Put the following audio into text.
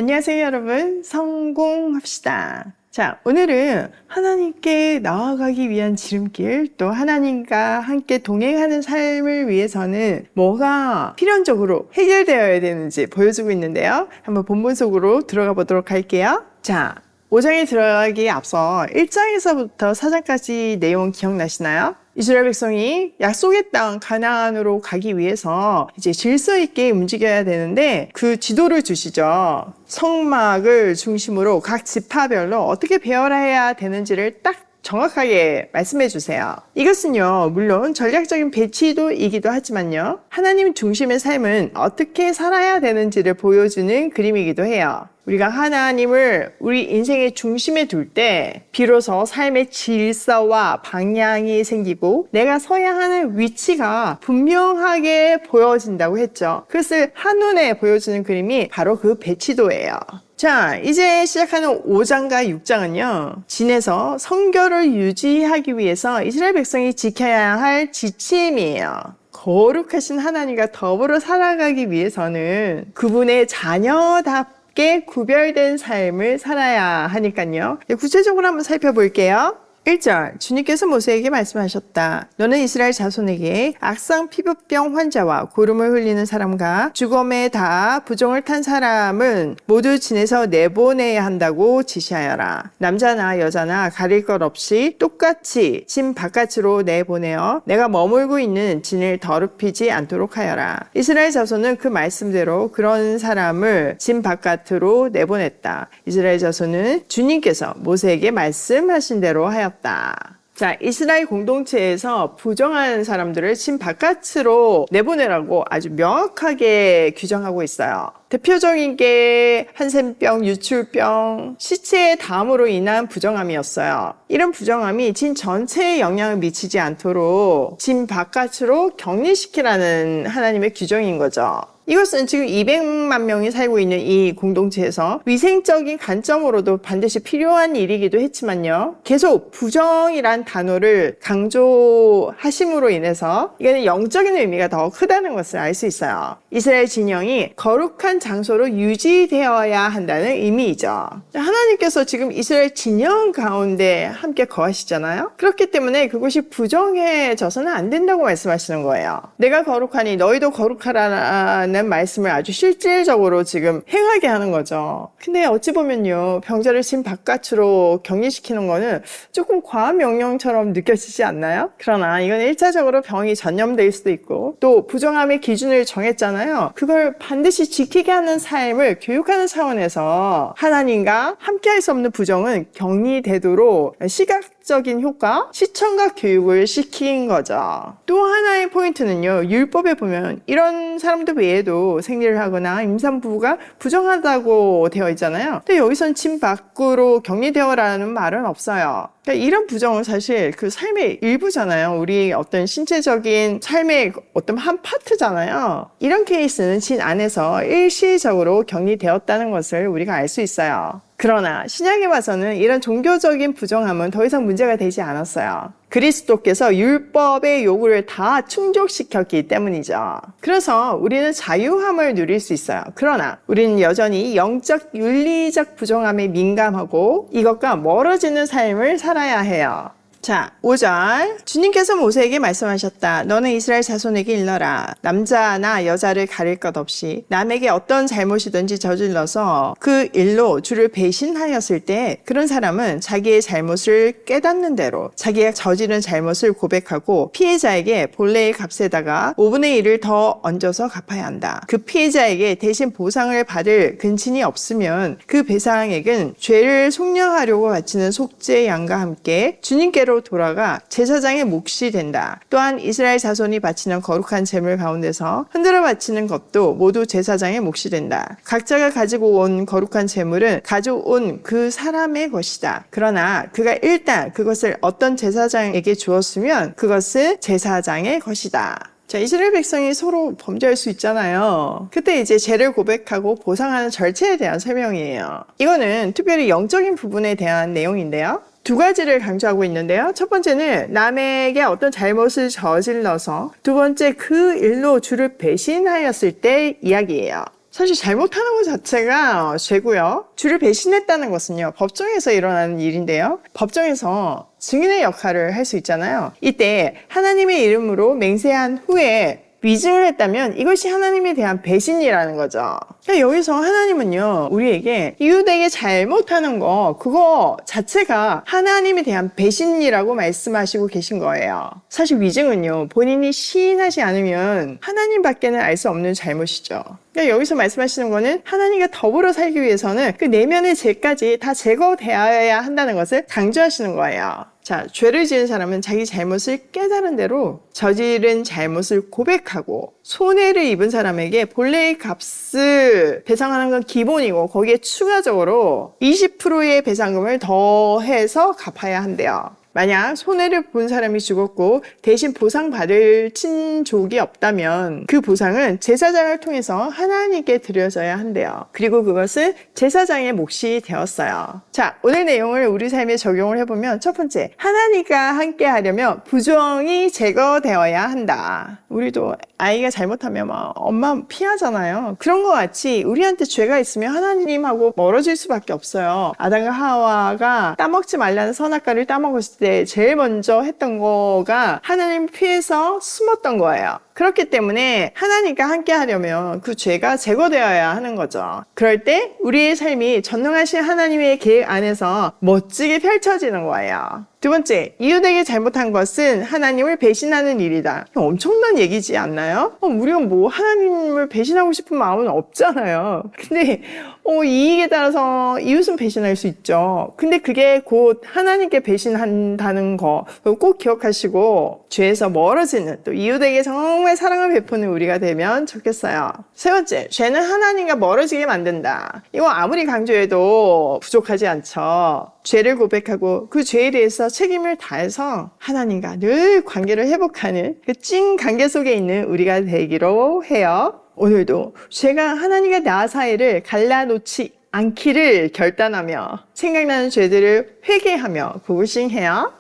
안녕하세요, 여러분. 성공합시다. 자, 오늘은 하나님께 나아가기 위한 지름길, 또 하나님과 함께 동행하는 삶을 위해서는 뭐가 필연적으로 해결되어야 되는지 보여주고 있는데요. 한번 본문 속으로 들어가 보도록 할게요. 자, 5장에 들어가기에 앞서 1장에서부터 4장까지 내용 기억나시나요? 이스라엘 백성이 약속의 땅 가나안으로 가기 위해서 이제 질서 있게 움직여야 되는데 그 지도를 주시죠. 성막을 중심으로 각 지파별로 어떻게 배열해야 되는지를 딱 정확하게 말씀해 주세요. 이것은요, 물론 전략적인 배치도이기도 하지만요, 하나님 중심의 삶은 어떻게 살아야 되는지를 보여주는 그림이기도 해요. 우리가 하나님을 우리 인생의 중심에 둘 때 비로소 삶의 질서와 방향이 생기고 내가 서야 하는 위치가 분명하게 보여진다고 했죠. 그것을 한눈에 보여주는 그림이 바로 그 배치도예요. 자, 이제 시작하는 5장과 6장은요, 진에서 성결을 유지하기 위해서 이스라엘 백성이 지켜야 할 지침이에요. 거룩하신 하나님과 더불어 살아가기 위해서는 그분의 자녀답게 구별된 삶을 살아야 하니까요. 구체적으로 한번 살펴볼게요. 1절, 주님께서 모세에게 말씀하셨다. 너는 이스라엘 자손에게 악성 피부병 환자와 고름을 흘리는 사람과 죽음에 다 부종을 탄 사람은 모두 진에서 내보내야 한다고 지시하여라. 남자나 여자나 가릴 것 없이 똑같이 진 바깥으로 내보내어 내가 머물고 있는 진을 더럽히지 않도록 하여라. 이스라엘 자손은 그 말씀대로 그런 사람을 진 바깥으로 내보냈다. 이스라엘 자손은 주님께서 모세에게 말씀하신 대로 하였다. 자, 이스라엘 공동체에서 부정한 사람들을 진 바깥으로 내보내라고 아주 명확하게 규정하고 있어요. 대표적인 게 한센병, 유출병, 시체의 담으로 인한 부정함이었어요. 이런 부정함이 진 전체에 영향을 미치지 않도록 진 바깥으로 격리시키라는 하나님의 규정인 거죠. 이것은 지금 200만 명이 살고 있는 이 공동체에서 위생적인 관점으로도 반드시 필요한 일이기도 했지만요, 계속 부정이란 단어를 강조하심으로 인해서 이거는 영적인 의미가 더 크다는 것을 알 수 있어요. 이스라엘 진영이 거룩한 장소로 유지되어야 한다는 의미이죠. 하나님께서 지금 이스라엘 진영 가운데 함께 거하시잖아요. 그렇기 때문에 그곳이 부정해져서는 안 된다고 말씀하시는 거예요. 내가 거룩하니 너희도 거룩하라는 말씀을 아주 실질적으로 지금 행하게 하는 거죠. 근데 어찌 보면요, 병자를 진 바깥으로 격리시키는 거는 조금 과한 명령처럼 느껴지지 않나요? 그러나 이건 1차적으로 병이 전염될 수도 있고, 또 부정함의 기준을 정했잖아요. 그걸 반드시 지키게 하는 삶을 교육하는 차원에서 하나님과 함께 할 수 없는 부정은 격리되도록 시각적인 효과, 시청각 교육을 시킨 거죠. 또 하나의 포인트는요, 율법에 보면 이런 사람들 외에도 생리를 하거나 임산부가 부정하다고 되어 있잖아요. 근데 여기선 진 밖으로 격리되어라는 말은 없어요. 그러니까 이런 부정은 사실 그 삶의 일부잖아요. 우리 어떤 신체적인 삶의 어떤 한 파트잖아요. 이런 케이스는 진 안에서 일시적으로 격리되었다는 것을 우리가 알 수 있어요. 그러나 신약에 와서는 이런 종교적인 부정함은 더 이상 문제가 되지 않았어요. 그리스도께서 율법의 요구를 다 충족시켰기 때문이죠. 그래서 우리는 자유함을 누릴 수 있어요. 그러나 우리는 여전히 영적, 윤리적 부정함에 민감하고 이것과 멀어지는 삶을 살아야 해요. 자, 5절, 주님께서 모세에게 말씀하셨다. 너는 이스라엘 자손에게 일러라. 남자나 여자를 가릴 것 없이 남에게 어떤 잘못이든지 저질러서 그 일로 주를 배신하였을 때 그런 사람은 자기의 잘못을 깨닫는 대로 자기가 저지른 잘못을 고백하고 피해자에게 본래의 값에다가 5분의 1을 더 얹어서 갚아야 한다. 그 피해자에게 대신 보상을 받을 근친이 없으면 그 배상액은 죄를 속량하려고 바치는 속죄 양과 함께 주님께로 돌아가 제사장의 몫이 된다. 또한 이스라엘 자손이 바치는 거룩한 제물 가운데서 흔들어 바치는 것도 모두 제사장의 몫이 된다. 각자가 가지고 온 거룩한 제물은 가져온 그 사람의 것이다. 그러나 그가 일단 그것을 어떤 제사장에게 주었으면 그것은 제사장의 것이다. 자, 이스라엘 백성이 서로 범죄할 수 있잖아요. 그때 이제 죄를 고백하고 보상하는 절차에 대한 설명이에요. 이거는 특별히 영적인 부분에 대한 내용인데요. 두 가지를 강조하고 있는데요. 첫 번째는 남에게 어떤 잘못을 저질러서, 두 번째 그 일로 주를 배신하였을 때 이야기예요. 사실 잘못하는 것 자체가 죄고요. 주를 배신했다는 것은요, 법정에서 일어나는 일인데요. 법정에서 증인의 역할을 할 수 있잖아요. 이때 하나님의 이름으로 맹세한 후에 위증을 했다면 이것이 하나님에 대한 배신이라는 거죠. 그러니까 여기서 하나님은요, 우리에게 이웃에게 잘못하는 거, 그거 자체가 하나님에 대한 배신이라고 말씀하시고 계신 거예요. 사실 위증은요, 본인이 시인하지 않으면 하나님밖에는 알 수 없는 잘못이죠. 그러니까 여기서 말씀하시는 거는 하나님과 더불어 살기 위해서는 그 내면의 죄까지 다 제거되어야 한다는 것을 강조하시는 거예요. 자, 죄를 지은 사람은 자기 잘못을 깨달은 대로 저지른 잘못을 고백하고 손해를 입은 사람에게 본래의 값을 배상하는 건 기본이고 거기에 추가적으로 20%의 배상금을 더해서 갚아야 한대요. 만약 손해를 본 사람이 죽었고 대신 보상받을 친족이 없다면 그 보상은 제사장을 통해서 하나님께 드려져야 한대요. 그리고 그것은 제사장의 몫이 되었어요. 자, 오늘 내용을 우리 삶에 적용을 해보면 첫 번째, 하나님과 함께 하려면 부정이 제거되어야 한다. 우리도 아이가 잘못하면 막 엄마 피하잖아요. 그런 것 같이 우리한테 죄가 있으면 하나님하고 멀어질 수밖에 없어요. 아담과 하와가 따먹지 말라는 선악과를 따먹었을 때 제일 먼저 했던 거가 하나님 피해서 숨었던 거예요. 그렇기 때문에 하나님과 함께 하려면 그 죄가 제거되어야 하는 거죠. 그럴 때 우리의 삶이 전능하신 하나님의 계획 안에서 멋지게 펼쳐지는 거예요. 두 번째, 이웃에게 잘못한 것은 하나님을 배신하는 일이다. 엄청난 얘기지 않나요? 우리가 뭐 하나님을 배신하고 싶은 마음은 없잖아요. 근데 이익에 따라서 이웃은 배신할 수 있죠. 근데 그게 곧 하나님께 배신한다는 거 꼭 기억하시고 죄에서 멀어지는, 또 이웃에게 정말 사랑을 베푸는 우리가 되면 좋겠어요. 세 번째, 죄는 하나님과 멀어지게 만든다. 이거 아무리 강조해도 부족하지 않죠. 죄를 고백하고 그 죄에 대해서 책임을 다해서 하나님과 늘 관계를 회복하는 그 찐 관계 속에 있는 우리가 되기로 해요. 오늘도 죄가 하나님과 나 사이를 갈라놓지 않기를 결단하며 생각나는 죄들을 회개하며 고고싱해요.